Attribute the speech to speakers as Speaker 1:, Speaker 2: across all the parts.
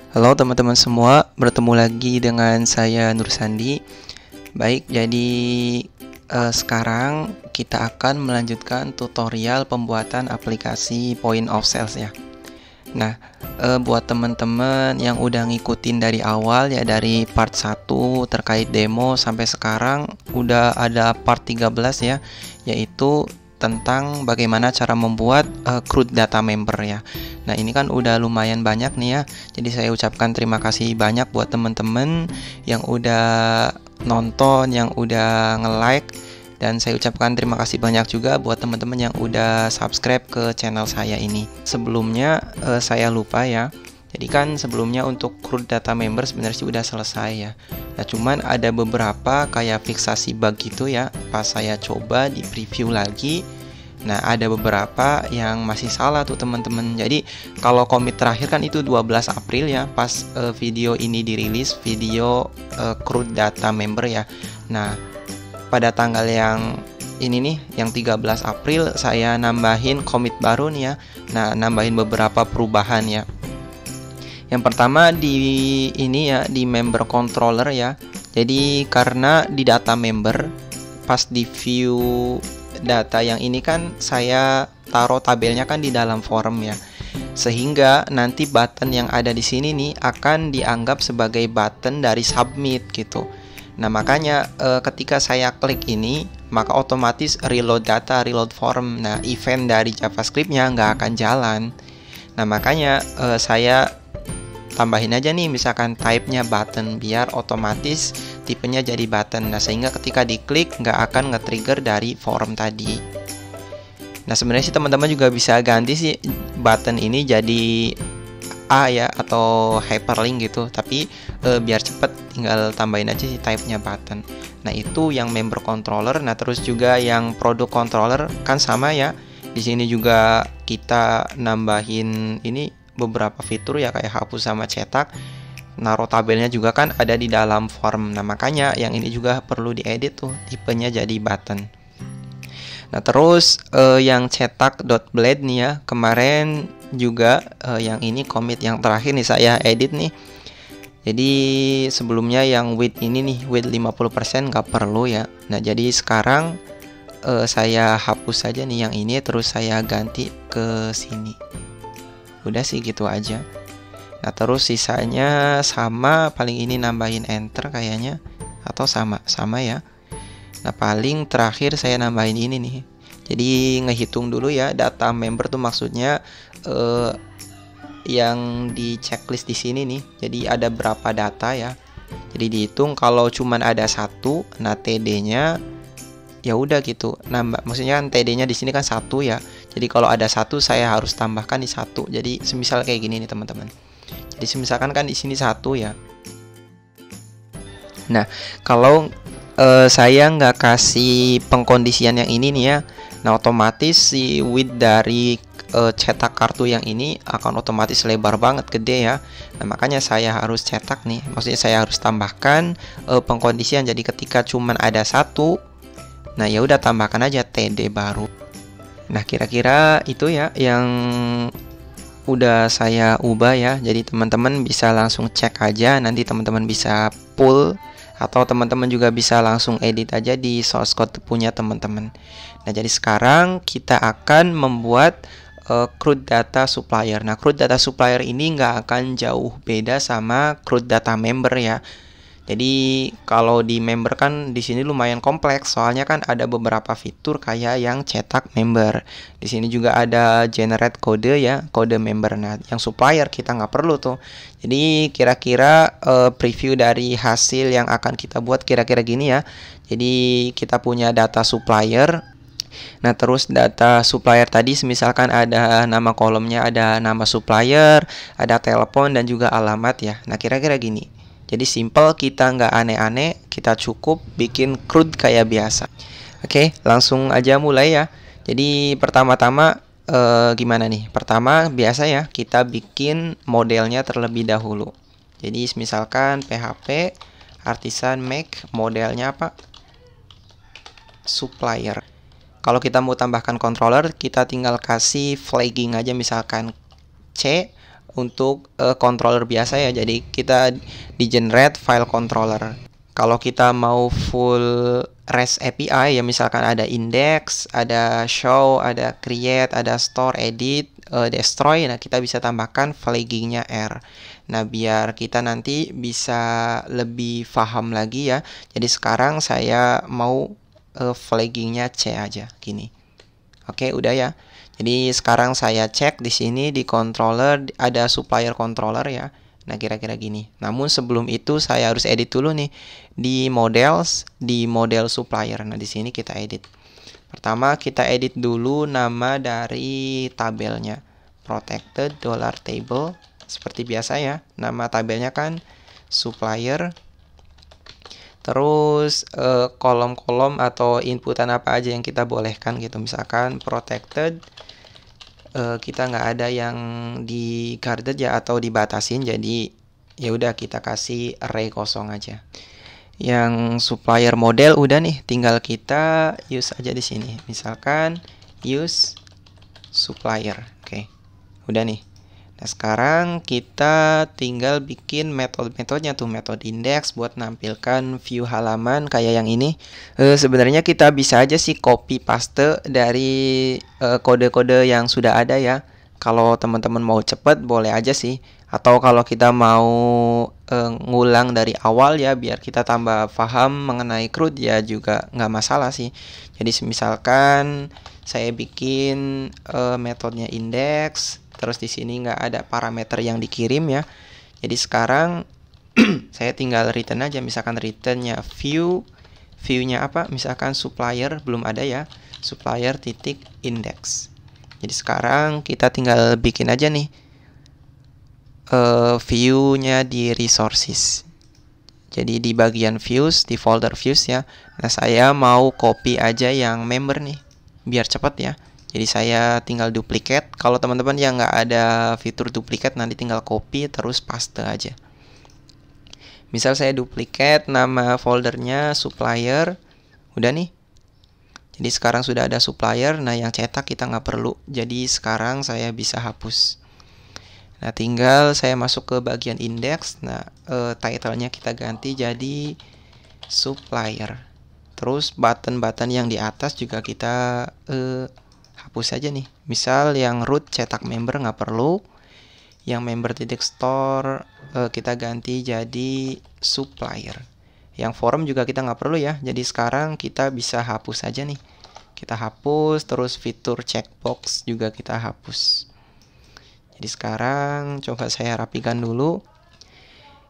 Speaker 1: Halo teman-teman semua, bertemu lagi dengan saya Nur Sandi. Baik, jadi sekarang kita akan melanjutkan tutorial pembuatan aplikasi Point of Sales ya. Nah, buat teman-teman yang udah ngikutin dari awal ya, dari part 1 terkait demo sampai sekarang udah ada part 13 ya, yaitu tentang bagaimana cara membuat CRUD data member ya. Nah, ini kan udah lumayan banyak nih ya. Jadi saya ucapkan terima kasih banyak buat teman-teman yang udah nonton, yang udah nge-like, dan saya ucapkan terima kasih banyak juga buat teman-teman yang udah subscribe ke channel saya ini. Sebelumnya saya lupa ya. Jadi kan sebelumnya untuk CRUD data member sebenarnya udah selesai ya. Nah, cuman ada beberapa kayak fiksasi bug gitu ya. Pas saya coba di preview lagi, nah ada beberapa yang masih salah tuh teman-teman. Jadi kalau komit terakhir kan itu 12 April ya, pas video ini dirilis, video CRUD data member ya. Nah, pada tanggal yang ini nih, yang 13 April saya nambahin komit baru nih ya. Nah, nambahin beberapa perubahan ya. Yang pertama di ini ya, di member controller ya. Jadi karena di data member pas di view data yang ini kan saya taruh tabelnya kan di dalam form ya. Sehingga nanti button yang ada di sini nih akan dianggap sebagai button dari submit gitu. Nah, makanya ketika saya klik ini, maka otomatis reload data, reload form. Nah, event dari JavaScript-nya nggak akan jalan. Nah, makanya saya tambahin aja nih misalkan type-nya button biar otomatis tipenya jadi button. Nah, sehingga ketika diklik nggak akan nge-trigger dari form tadi. Nah, sebenarnya sih teman-teman juga bisa ganti sih button ini jadi A ya, atau hyperlink gitu. Tapi biar cepet tinggal tambahin aja sih type-nya button. Nah, itu yang member controller. Nah, terus juga yang product controller kan sama ya. Di sini juga kita nambahin ini beberapa fitur ya, kayak hapus sama cetak. Naruh tabelnya juga kan ada di dalam form. Nah, makanya yang ini juga perlu diedit tuh, tipenya jadi button. Nah, terus yang cetak.blade nih ya, kemarin juga yang ini commit yang terakhir nih saya edit nih. Jadi sebelumnya yang width ini nih, width 50% nggak perlu ya. Nah, jadi sekarang saya hapus saja nih yang ini, terus saya ganti ke sini. Udah sih gitu aja. Nah, terus sisanya sama, paling ini nambahin enter kayaknya, atau sama ya. Nah, paling terakhir saya nambahin ini nih. Jadi ngehitung dulu ya, data member tuh maksudnya yang di checklist di sini nih. Jadi ada berapa data ya. Jadi dihitung kalau cuman ada satu, nah TD-nya ya udah gitu. Nambah, maksudnya kan TD-nya di sini kan satu ya. Jadi kalau ada satu saya harus tambahkan di satu. Jadi semisal kayak gini nih teman-teman. Jadi semisalkan kan di sini satu ya. Nah, kalau saya nggak kasih pengkondisian yang ini nih ya, nah otomatis si width dari cetak kartu yang ini akan otomatis lebar banget, gede ya. Nah, makanya saya harus cetak nih, maksudnya saya harus tambahkan pengkondisian. Jadi ketika cuman ada satu, nah ya udah tambahkan aja TD baru. Nah, kira-kira itu ya yang udah saya ubah ya. Jadi teman-teman bisa langsung cek aja, nanti teman-teman bisa pull, atau teman-teman juga bisa langsung edit aja di source code punya teman-teman. Nah, jadi sekarang kita akan membuat CRUD data supplier. Nah, CRUD data supplier ini nggak akan jauh beda sama CRUD data member ya. Jadi kalau di member kan di sini lumayan kompleks, soalnya kan ada beberapa fitur kayak yang cetak member. Di sini juga ada generate kode ya, kode member. Nah, yang supplier kita nggak perlu tuh. Jadi kira-kira preview dari hasil yang akan kita buat kira-kira gini ya. Jadi kita punya data supplier. Nah, terus data supplier tadi misalkan ada nama kolomnya, ada nama supplier, ada telepon dan juga alamat ya. Nah, kira-kira gini. Jadi simple, kita nggak aneh-aneh, kita cukup bikin CRUD kayak biasa. Oke, langsung aja mulai ya. Jadi pertama-tama gimana nih? Pertama biasa ya, kita bikin modelnya terlebih dahulu. Jadi misalkan PHP artisan make, modelnya apa? Supplier. Kalau kita mau tambahkan controller, kita tinggal kasih flagging aja, misalkan C untuk controller biasa ya. Jadi kita di generate file controller. Kalau kita mau full REST API ya, misalkan ada index, ada show, ada create, ada store, edit, destroy. Nah, kita bisa tambahkan flaggingnya R. Nah, biar kita nanti bisa lebih paham lagi ya. Jadi sekarang saya mau flaggingnya C aja, gini. Oke, udah ya. Jadi sekarang saya cek di sini di controller ada supplier controller ya. Nah, kira-kira gini. Namun sebelum itu saya harus edit dulu nih di models, di model supplier. Nah, di sini kita edit. Pertama kita edit dulu nama dari tabelnya. Protected $table seperti biasa ya. Nama tabelnya kan supplier. Terus kolom-kolom atau inputan apa aja yang kita bolehkan gitu. Misalkan protected, kita nggak ada yang di guarded ya atau dibatasin, jadi ya udah kita kasih array kosong aja. Yang supplier model udah nih, tinggal kita use aja di sini. Misalkan use supplier. Oke. Udah nih. Nah, sekarang kita tinggal bikin metode-metodenya tuh, metode index buat nampilkan view halaman kayak yang ini. Sebenarnya kita bisa aja sih copy paste dari kode-kode yang sudah ada ya. Kalau teman-teman mau cepet boleh aja sih. Atau kalau kita mau ngulang dari awal ya, biar kita tambah paham mengenai CRUD ya juga nggak masalah sih. Jadi misalkan saya bikin metodenya index. Terus di sini nggak ada parameter yang dikirim ya. Jadi sekarang saya tinggal return aja. Misalkan returnnya view-nya apa? Misalkan supplier belum ada ya. Supplier titik index. Jadi sekarang kita tinggal bikin aja nih view-nya di resources. Jadi di bagian views, di folder views ya. Nah, saya mau copy aja yang member nih, biar cepat ya. Jadi saya tinggal duplicate. Kalau teman-teman yang nggak ada fitur duplicate, nanti tinggal copy terus paste aja. Misal saya duplicate nama foldernya supplier, udah nih. Jadi sekarang sudah ada supplier. Nah, yang cetak kita nggak perlu. Jadi sekarang saya bisa hapus. Nah, tinggal saya masuk ke bagian index. Nah, title-nya kita ganti jadi supplier. Terus button-button yang di atas juga kita hapus aja nih. Misal yang root cetak member nggak perlu. Yang member titik store kita ganti jadi supplier. Yang forum juga kita nggak perlu ya. Jadi sekarang kita bisa hapus aja nih. Kita hapus, terus fitur checkbox juga kita hapus. Jadi sekarang coba saya rapikan dulu.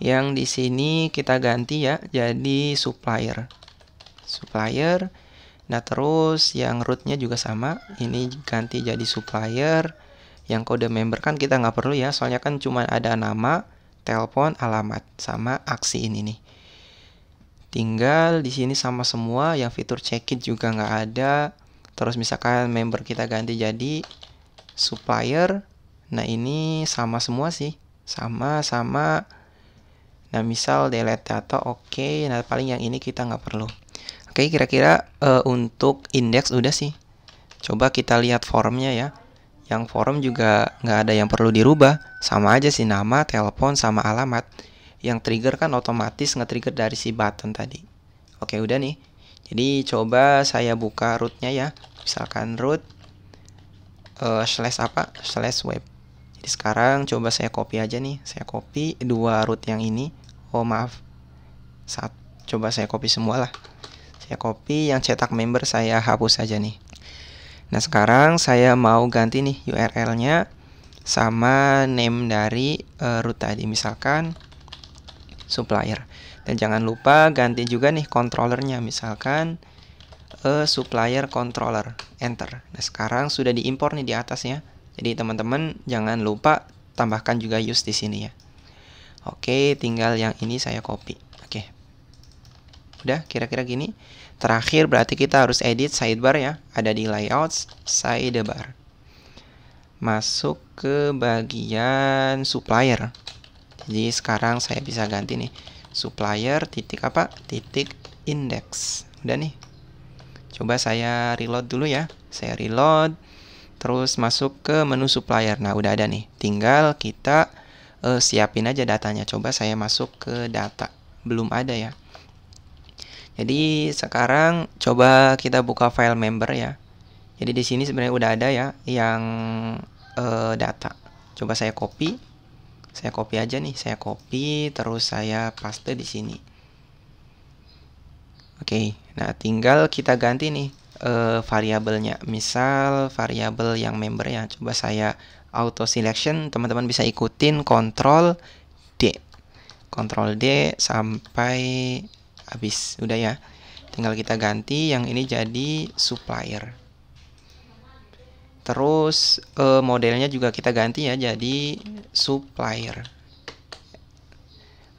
Speaker 1: Yang di sini kita ganti ya jadi supplier. Supplier. Nah, terus yang rootnya juga sama, ini ganti jadi supplier. Yang kode member kan kita nggak perlu ya, soalnya kan cuma ada nama, telepon, alamat, sama aksi ini nih. Tinggal di sini sama semua, yang fitur check-in juga nggak ada. Terus misalkan member kita ganti jadi supplier. Nah, ini sama semua sih, sama-sama. Nah, misal delete data, oke. Nah, paling yang ini kita nggak perlu. Oke, kira-kira untuk index udah sih. Coba kita lihat formnya ya. Yang form juga nggak ada yang perlu dirubah. Sama aja sih, nama, telepon, sama alamat. Yang trigger kan otomatis nge-trigger dari si button tadi. Oke, udah nih. Jadi coba saya buka rootnya ya. Misalkan root /web. Jadi sekarang coba saya copy aja nih. Saya copy dua root yang ini. Oh maaf. Coba saya copy semua lah. Saya copy, yang cetak member saya hapus aja nih. Nah, sekarang saya mau ganti nih URL-nya sama name dari root tadi. Misalkan supplier. Dan jangan lupa ganti juga nih controllernya. Misalkan supplier controller. Enter. Nah, sekarang sudah diimpor nih di atas ya. Jadi teman-teman jangan lupa tambahkan juga use di sini ya. Oke, tinggal yang ini saya copy. Oke. Udah kira-kira gini. Terakhir berarti kita harus edit sidebar ya. Ada di layouts, sidebar. Masuk ke bagian supplier. Jadi sekarang saya bisa ganti nih. Supplier titik apa? Titik index. Udah nih. Coba saya reload dulu ya. Saya reload. terus masuk ke menu supplier. Nah, udah ada nih. Tinggal kita siapin aja datanya. Coba saya masuk ke data. Belum ada ya. Jadi sekarang coba kita buka file member ya. Jadi di sini sebenarnya udah ada ya yang data. Coba saya copy. Saya copy aja nih. Saya copy terus saya paste di sini. Oke. Nah, tinggal kita ganti nih variabelnya. Misal variabel yang member ya. Coba saya auto selection, teman-teman bisa ikutin Ctrl D. Ctrl D sampai habis. Udah ya. Tinggal kita ganti yang ini jadi supplier. Terus modelnya juga kita ganti ya jadi supplier.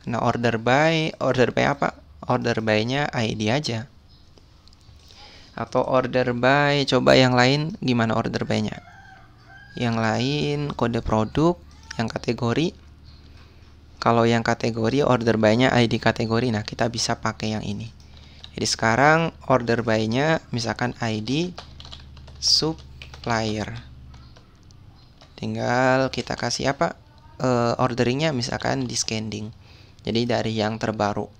Speaker 1: Nah, order by apa? Order by-nya ID aja. Atau order by, coba yang lain gimana order by-nya? Yang lain kode produk, yang kategori. Kalau yang kategori order by-nya ID kategori. Nah, kita bisa pakai yang ini. Jadi sekarang order by-nya misalkan ID supplier. Tinggal kita kasih apa? Orderingnya misalkan descending. Jadi dari yang terbaru.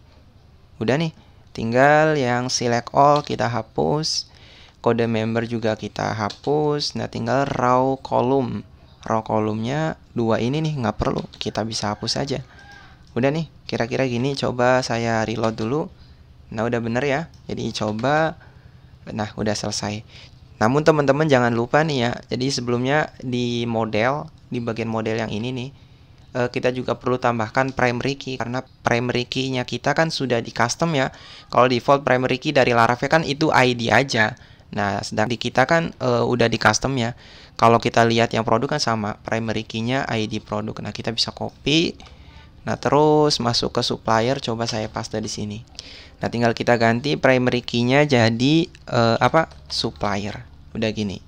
Speaker 1: Udah nih. Tinggal yang select all kita hapus. Kode member juga kita hapus. Nah, tinggal row column. Row column-nya 2 ini nih nggak perlu. Kita bisa hapus aja. Udah nih, kira-kira gini. Coba saya reload dulu. Nah, udah bener ya. Jadi coba. Nah, udah selesai. Namun teman-teman jangan lupa nih ya. Jadi sebelumnya di model, di bagian model yang ini nih, kita juga perlu tambahkan primary key. Karena primary key-nya kita kan sudah di custom ya. Kalau default primary key dari Laravel kan itu ID aja. Nah, sedang di kita kan udah di custom ya. Kalau kita lihat yang produk kan sama, primary key-nya ID produk. Nah, kita bisa copy. Nah, terus masuk ke supplier, coba saya paste di sini. Nah, tinggal kita ganti primary key-nya jadi supplier. Udah gini.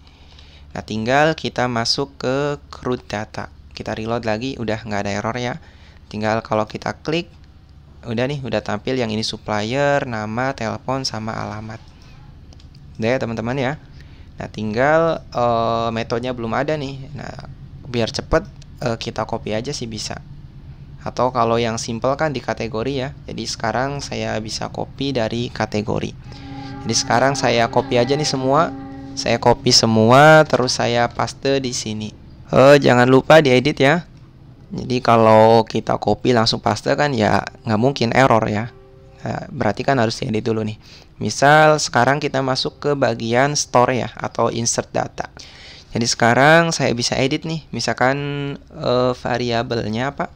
Speaker 1: Nah, tinggal kita masuk ke root data. Kita reload lagi, udah nggak ada error ya. Tinggal kalau kita klik, udah nih, udah tampil yang ini supplier, nama, telepon, sama alamat. Udah ya teman-teman ya. Nah, tinggal metodenya belum ada nih. Nah, biar cepet kita copy aja sih bisa. Atau kalau yang simple kan di kategori ya. Jadi sekarang saya bisa copy dari kategori. Jadi sekarang saya copy aja nih semua. Saya copy semua, terus saya paste di sini. Jangan lupa diedit ya. Jadi kalau kita copy langsung paste kan ya nggak mungkin error ya. Nah, berarti kan harus diedit dulu nih. Misal sekarang kita masuk ke bagian store ya, atau insert data. Jadi sekarang saya bisa edit nih. Misalkan variabelnya apa?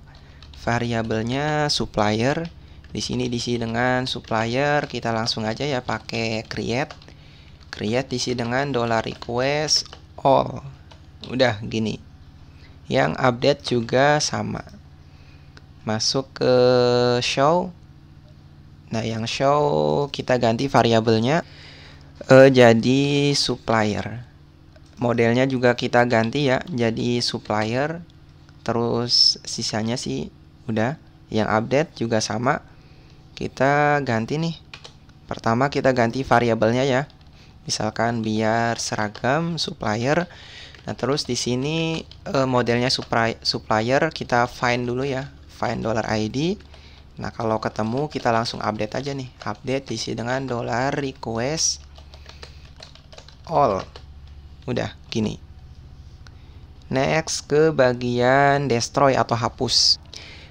Speaker 1: Variabelnya supplier. Di sini diisi dengan supplier. Kita langsung aja ya pakai create. Create diisi dengan $request all. Udah gini. Yang update juga sama. Masuk ke show. Nah, yang show kita ganti variabelnya jadi supplier. Modelnya juga kita ganti ya jadi supplier. Terus sisanya sih udah. Yang update juga sama. Kita ganti nih. Pertama kita ganti variabelnya ya. Misalkan biar seragam supplier. Nah, terus di sini modelnya supplier kita find dulu ya. Find $ID. Nah, kalau ketemu kita langsung update aja nih. Update diisi dengan $request all. Udah gini. Next ke bagian destroy atau hapus.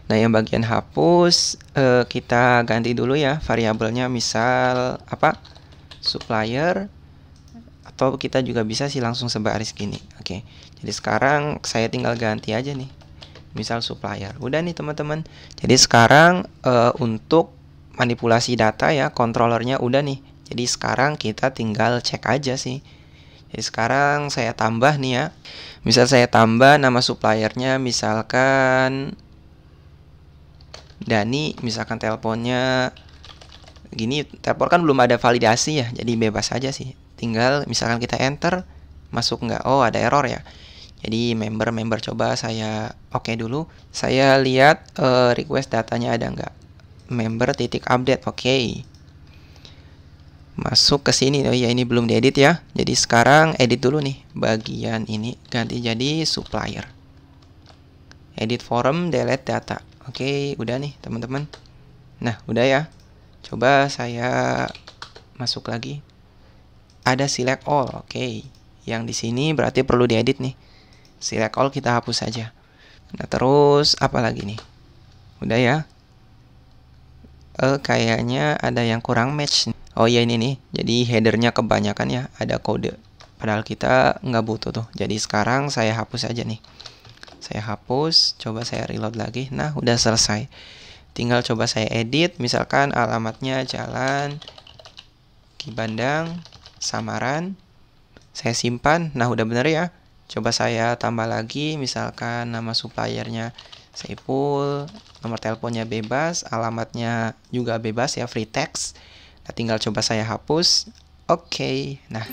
Speaker 1: Nah, yang bagian hapus kita ganti dulu ya variabelnya, misal apa? Supplier. Atau kita juga bisa sih langsung sebaris gini. Oke. Jadi sekarang saya tinggal ganti aja nih. Misal supplier. Udah nih teman-teman. Jadi sekarang untuk manipulasi data ya, controllernya udah nih. Jadi sekarang kita tinggal cek aja sih. Jadi sekarang saya tambah nih ya. Misal saya tambah nama suppliernya misalkan Dani, misalkan teleponnya gini. Telepon kan belum ada validasi ya, jadi bebas aja sih. Tinggal misalkan kita enter, masuk nggak? Oh, ada error ya. Jadi member coba saya oke dulu. Saya lihat request datanya ada nggak. Member titik update, oke. masuk ke sini. Oh ya, ini belum diedit ya. Jadi sekarang edit dulu nih bagian ini, ganti jadi supplier. Edit form, delete data. Oke, udah nih teman-teman. Nah, udah ya. Coba saya masuk lagi. Ada select all. Oke. Yang di sini berarti perlu diedit nih. Select all kita hapus saja. Nah, terus apa lagi nih? Udah ya. Kayaknya ada yang kurang match. Oh iya, ini nih. Jadi headernya kebanyakan ya, ada kode. Padahal kita nggak butuh tuh. Jadi sekarang saya hapus aja nih. Saya hapus, coba saya reload lagi. Nah, udah selesai. Tinggal coba saya edit, misalkan alamatnya Jalan Kibandang, Samaran. Saya simpan. Nah, udah bener ya. Coba saya tambah lagi, misalkan nama suppliernya Saiful, nomor teleponnya bebas, alamatnya juga bebas ya, free text. Nah, tinggal coba saya hapus. Oke. Nah,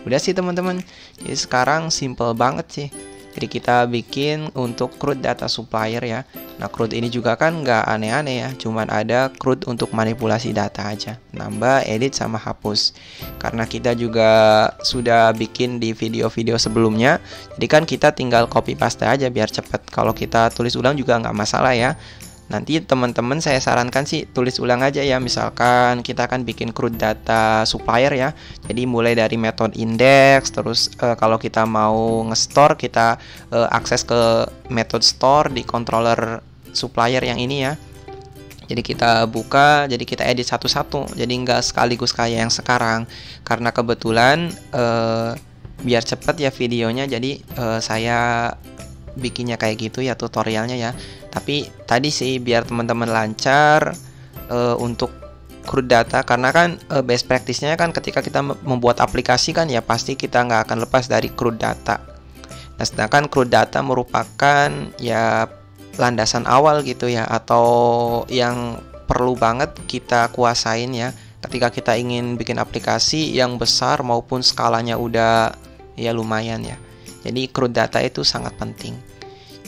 Speaker 1: udah sih teman-teman. Jadi sekarang simple banget sih. Jadi kita bikin untuk CRUD data supplier ya. Nah, CRUD ini juga kan nggak aneh-aneh ya. Cuman ada CRUD untuk manipulasi data aja. Nambah, edit, sama hapus. Karena kita juga sudah bikin di video-video sebelumnya. Jadi kan kita tinggal copy paste aja biar cepet. Kalau kita tulis ulang juga nggak masalah ya. Nanti teman-teman saya sarankan sih tulis ulang aja ya. Misalkan kita akan bikin CRUD data supplier ya. Jadi mulai dari metode index, terus kalau kita mau nge-store kita akses ke metode store di controller supplier yang ini ya. Jadi kita buka, jadi kita edit satu-satu. Jadi nggak sekaligus kayak yang sekarang. Karena kebetulan biar cepet ya videonya, jadi saya bikinnya kayak gitu ya, tutorialnya ya. Tapi tadi sih biar teman-teman lancar untuk CRUD data, karena kan best practice-nya kan ketika kita membuat aplikasi kan ya pasti kita nggak akan lepas dari CRUD data. Nah, sedangkan CRUD data merupakan ya landasan awal gitu ya, atau yang perlu banget kita kuasain ya ketika kita ingin bikin aplikasi yang besar maupun skalanya udah ya lumayan ya. Jadi CRUD data itu sangat penting.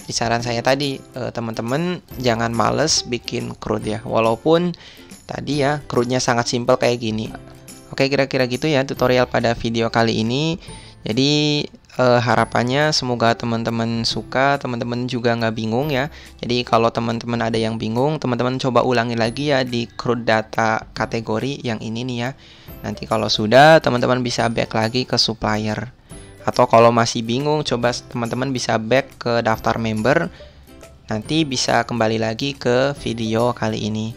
Speaker 1: Di saran saya tadi, teman-teman jangan males bikin CRUD ya. Walaupun tadi ya CRUD-nya sangat simpel kayak gini. Oke, kira-kira gitu ya tutorial pada video kali ini. Jadi harapannya semoga teman-teman suka, teman-teman juga nggak bingung ya. Jadi kalau teman-teman ada yang bingung, teman-teman coba ulangi lagi ya di CRUD data kategori yang ini nih ya. Nanti kalau sudah, teman-teman bisa back lagi ke supplier. Atau kalau masih bingung, coba teman-teman bisa back ke daftar member. Nanti bisa kembali lagi ke video kali ini.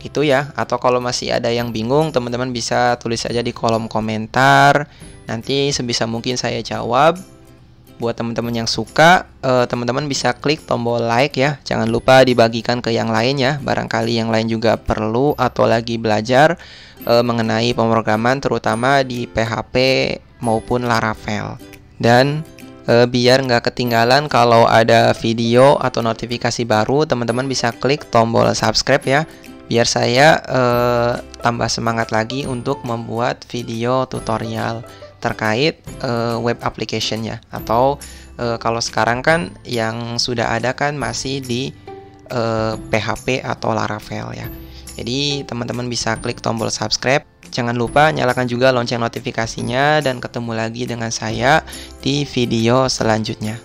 Speaker 1: Gitu ya. Atau kalau masih ada yang bingung, teman-teman bisa tulis aja di kolom komentar. Nanti sebisa mungkin saya jawab. Buat teman-teman yang suka, teman-teman bisa klik tombol like ya. Jangan lupa dibagikan ke yang lain ya. Barangkali yang lain juga perlu atau lagi belajar mengenai pemrograman, terutama di PHP maupun Laravel. Dan biar nggak ketinggalan kalau ada video atau notifikasi baru, teman-teman bisa klik tombol subscribe ya, biar saya tambah semangat lagi untuk membuat video tutorial terkait web application ya. Atau kalau sekarang kan yang sudah ada kan masih di PHP atau Laravel ya. Jadi teman-teman bisa klik tombol subscribe. Jangan lupa nyalakan juga lonceng notifikasinya, dan ketemu lagi dengan saya di video selanjutnya.